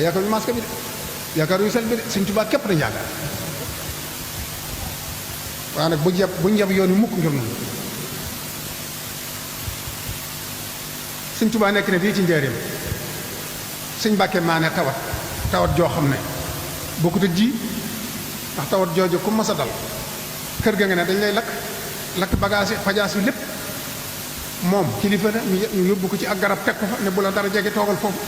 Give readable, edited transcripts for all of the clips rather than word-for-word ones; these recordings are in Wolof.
yaakaar yu masque bi de yaakaar yu sel bi de Sëñ Tuubaa képp dañ yaakaar waaye nag bu njab yoon yu mukk ngir noonu Sëñ Tuubaa nekk ne fii ci njëriñ Sëñ Mbàkke maa ne tawat joo xam ne bokkut ak ji ndax tawat jooju ku mas a dal kër ga nga ne dañ lay lakk bagage fajaas yi lépp moom kilifa na ñu yóbbu ko ci ak garab teg ko fa ne bu la dara jege toogal foofu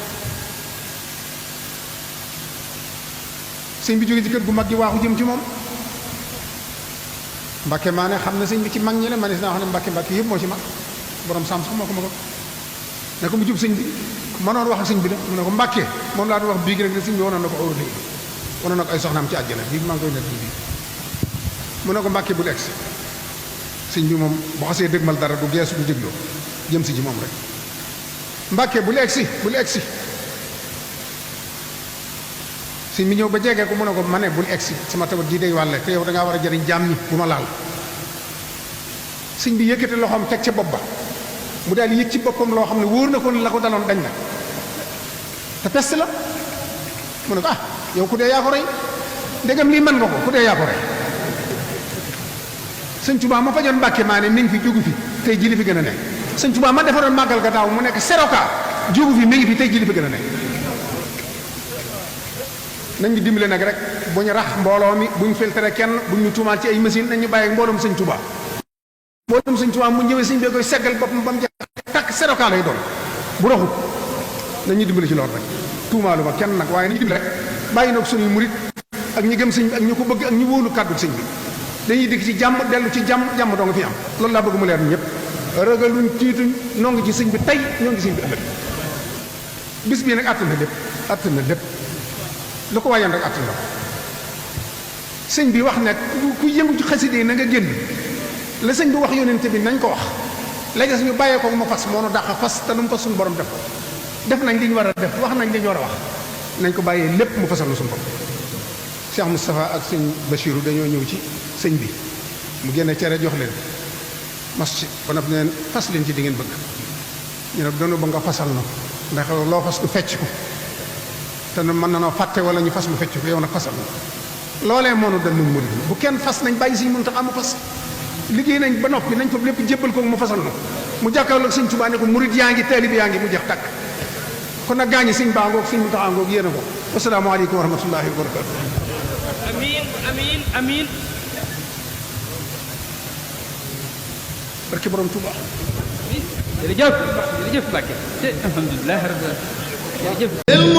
sëñ bi jóge ci kër gu mag gi waaxu jëm ci moom Mbàkke maa ne xam na sëñ bi ci mag ñi la ma ne naa xam ne Mbàkke yëpp moo ci mag borom saam sax moo ko magoon ne ko mu jub sëñ bi mënoon wax ak sëñ bi la mu ne ko Mbàkke moom laa doon wax bii gi rek la sëñ bi wanoon na ko óorute wanoon na ko ay soxnaam ci àjjana bii maa ngi koy nekk bii mu ne ko Mbàkke bu egsi sëñ bi moom bu xasee dëgmal dara du geesu du dégloo jëm si ji moom rek Mbàkke bul egsi sëñ bi ñëw ba jege ko mu ne ko ma ne bul egsi sama tawat ji day wàlle te yow da ngaa war a jëriñ jaam ñi bu ma laal sëñ bi yëkkati loxoom teg ca bopp ba mu daal yëg ci boppam loo xam ne wóor na ko la ko daloon dañ na te peste la mu ne ko yow ku dee yaa ko rey ndegam lii mën nga ko ku dee yaa ko rey Sëñ Tuubaa ma fajoon Mbàkke maa ne mi ngi fi jógu fi tey ji li fi gën a nekk Sëñ Tuubaa ma defaroon màggal ga daaw mu nekk seroka jógu fi mi ngi fi tey ji li fi gën a nekk nañ ñu dimbale nag rek bu ñu rax mbooloo mi bu ñu filtré kenn bu ñu tuumaal ci ay machine nañ ñu bàyyi ak mbooloom Sëñ Tuubaa mbooloom Sëñ Tuubaa mu ñëwee sëñ bee koy seggal boppam ba mu jeex takk seroka lay doon bu raxut nañ ñu dimbale ci loolu rek tuumaalu ma kenn nag waaye nañu dimbale rek bàyyi nag suñuy murit ak ñi gëm sëñ bi ak ñu ko bëgg ak ñu wóolu kàddu sëñ bi dañuy dikk ci jàmm dellu ci jàmm doo nga fi am loolu laa bëgg mu leer ñëpp ragaluñ tiituñ noo ngi ci sëñ bi tey ñoo ngi sëñ bi ëllëg bis bii nag àttan na lépp lu ko waayoon rek àttan na ko sëñ bi wax ne ku yëngu ci xaside yi na nga génn la sëñ bi wax yónente bi nañ ko wax léegi suñu bàyyee ko ma fas moo nu dàq fas te lu mu fas suñu borom def ko def nañ li ñu war a def wax nañ li ñu war a wax nañ ko bàyyee lépp mu fasal na suñu bopp Cheikh Moustapha ak sëñ Bachirou dañoo ñëw ci sëñ bi mu génne cere jox leen mas ci ba nag neen fas leen ci di ngeen bëgg ñu ne doonu ba nga fasal na ndax loo fas du fecc ko te mën na noo fàtte wala ñu fas mu fecc ko yow nag fasal na loolee moonu dal nun murid bu kenn fas nañ bàyyi Sëñ Muntaxa mu fas liggéey nañ ba noppi nañ fa lépp jébbal ko mu fasal na mu jàkkaarloo ak Sëñ Tuubaa ne ko murid yaa ngi taalib yaa ngi mu jeex tàkk kon nag gaañi sëñ baa ngoog Sëñ Muntaxa ngoog yéen a ko wasalaamaaleykum wa rahmatullahi wa barakatu amiin barke borom Tuubaa jërëjëf Mbàkke alhamdulilah rabbil alamin jërëjëf